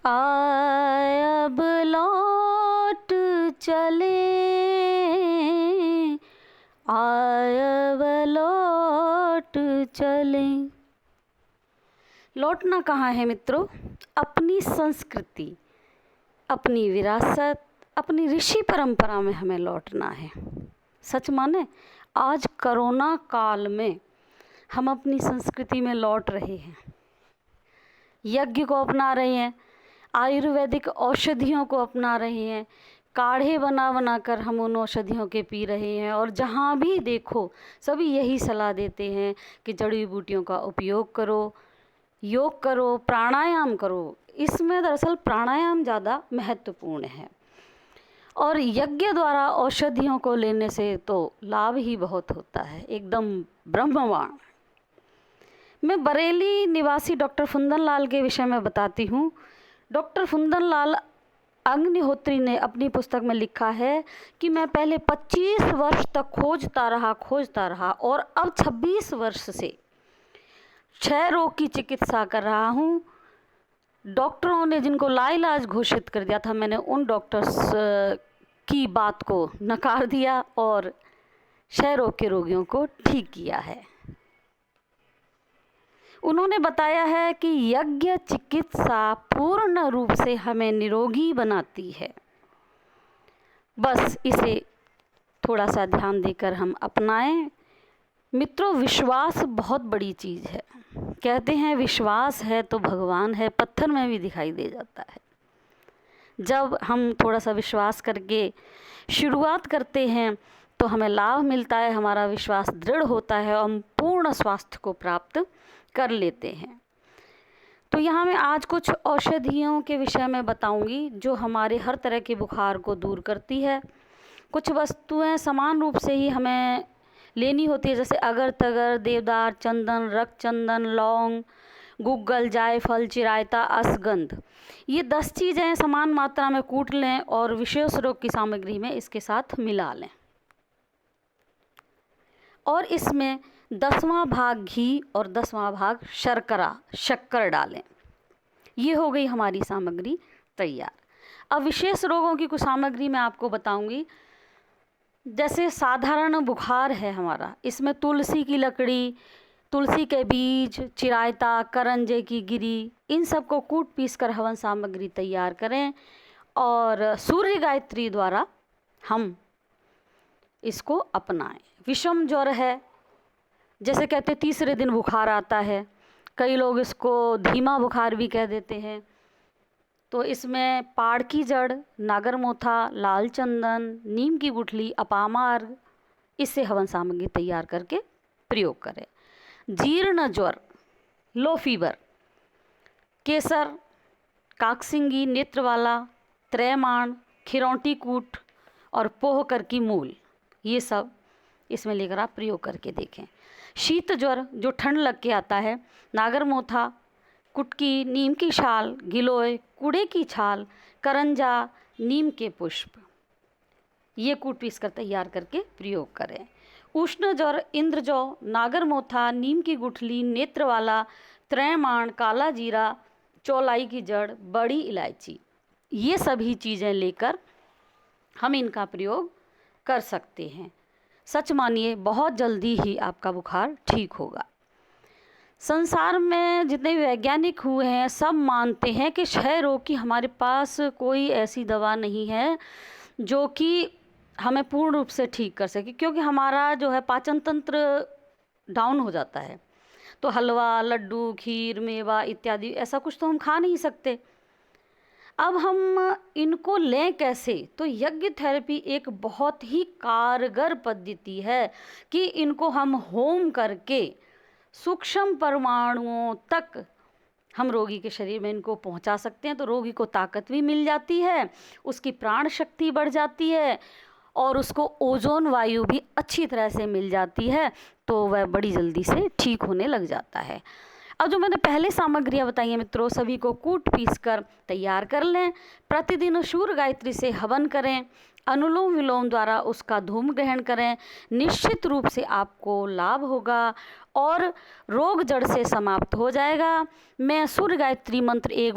आय अब लौट चले, आय अब लौट चले। लौटना कहाँ है मित्रों? अपनी संस्कृति, अपनी विरासत, अपनी ऋषि परंपरा में हमें लौटना है। सच माने आज कोरोना काल में हम अपनी संस्कृति में लौट रहे हैं, यज्ञ को अपना रहे हैं, आयुर्वेदिक औषधियों को अपना रहे हैं, काढ़े बना बना कर हम उन औषधियों के पी रहे हैं। और जहाँ भी देखो सभी यही सलाह देते हैं कि जड़ी बूटियों का उपयोग करो, योग करो, प्राणायाम करो। इसमें दरअसल प्राणायाम ज़्यादा महत्वपूर्ण है और यज्ञ द्वारा औषधियों को लेने से तो लाभ ही बहुत होता है, एकदम ब्रह्मवाण। मैं बरेली निवासी डॉक्टर फुंदन लाल के विषय में बताती हूँ। डॉक्टर फुंदन लाल अग्निहोत्री ने अपनी पुस्तक में लिखा है कि मैं पहले 25 वर्ष तक खोजता रहा और अब 26 वर्ष से क्षय रोग की चिकित्सा कर रहा हूँ। डॉक्टरों ने जिनको लाइलाज घोषित कर दिया था, मैंने उन डॉक्टर्स की बात को नकार दिया और क्षय रोग के रोगियों को ठीक किया है। उन्होंने बताया है कि यज्ञ चिकित्सा पूर्ण रूप से हमें निरोगी बनाती है। बस इसे थोड़ा सा ध्यान देकर हम अपनाएं। मित्रों, विश्वास बहुत बड़ी चीज़ है। कहते हैं विश्वास है तो भगवान है, पत्थर में भी दिखाई दे जाता है। जब हम थोड़ा सा विश्वास करके शुरुआत करते हैं तो हमें लाभ मिलता है, हमारा विश्वास दृढ़ होता है और हम पूर्ण स्वास्थ्य को प्राप्त कर लेते हैं। तो यहाँ मैं आज कुछ औषधियों के विषय में बताऊंगी जो हमारे हर तरह के बुखार को दूर करती है। कुछ वस्तुएं समान रूप से ही हमें लेनी होती है, जैसे अगर तगर, देवदार, चंदन, रक्तचंदन, लौंग, गुग्गल, जायफल, चिरायता, असगंध। ये 10 चीज़ें समान मात्रा में कूट लें और विशेष रोग की सामग्री में इसके साथ मिला लें और इसमें 10वां भाग घी और 10वां भाग शक्कर डालें। ये हो गई हमारी सामग्री तैयार। अब विशेष रोगों की कुछ सामग्री मैं आपको बताऊंगी। जैसे साधारण बुखार है हमारा, इसमें तुलसी की लकड़ी, तुलसी के बीज, चिरायता, करंजे की गिरी, इन सब को कूट पीस कर हवन सामग्री तैयार करें और सूर्य गायत्री द्वारा हम इसको अपनाएं। विषम ज्वर है, जैसे कहते तीसरे दिन बुखार आता है, कई लोग इसको धीमा बुखार भी कह देते हैं। तो इसमें पाड़ की जड़, नागरमोथा, लाल चंदन, नीम की गुठली, अपामार्ग, इससे हवन सामग्री तैयार करके प्रयोग करें। जीर्ण ज्वर, लो फीवर, केसर, काकसिंगी, नेत्रवाला, त्रैमाण, खिरौंटी कूट और पोहकर की मूल, ये सब इसमें लेकर आप प्रयोग करके देखें। शीत ज्वर जो ठंड लग के आता है, नागरमोथा, कुटकी, नीम की छाल, गिलोय, कूड़े की छाल, करंजा, नीम के पुष्प, ये कूट पीस कर तैयार करके प्रयोग करें। उष्ण ज्वर, इंद्रजौ, नागरमोथा, नीम की गुठली, नेत्रवाला, त्रैमाण, काला जीरा, चौलाई की जड़, बड़ी इलायची, ये सभी चीज़ें लेकर हम इनका प्रयोग कर सकते हैं। सच मानिए बहुत जल्दी ही आपका बुखार ठीक होगा। संसार में जितने वैज्ञानिक हुए हैं सब मानते हैं कि क्षय रोग की हमारे पास कोई ऐसी दवा नहीं है जो कि हमें पूर्ण रूप से ठीक कर सके, क्योंकि हमारा जो है पाचन तंत्र डाउन हो जाता है। तो हलवा, लड्डू, खीर, मेवा इत्यादि ऐसा कुछ तो हम खा नहीं सकते। अब हम इनको लें कैसे? तो यज्ञ थेरेपी एक बहुत ही कारगर पद्धति है कि इनको हम होम करके सूक्ष्म परमाणुओं तक हम रोगी के शरीर में इनको पहुंचा सकते हैं। तो रोगी को ताकत भी मिल जाती है, उसकी प्राण शक्ति बढ़ जाती है और उसको ओजोन वायु भी अच्छी तरह से मिल जाती है, तो वह बड़ी जल्दी से ठीक होने लग जाता है। अब जो मैंने पहले सामग्रियाँ बताई हैं मित्रों, सभी को कूट पीस कर तैयार कर लें। प्रतिदिन सूर्य गायत्री से हवन करें, अनुलोम विलोम द्वारा उसका धूम ग्रहण करें। निश्चित रूप से आपको लाभ होगा और रोग जड़ से समाप्त हो जाएगा। मैं सूर्य गायत्री मंत्र एक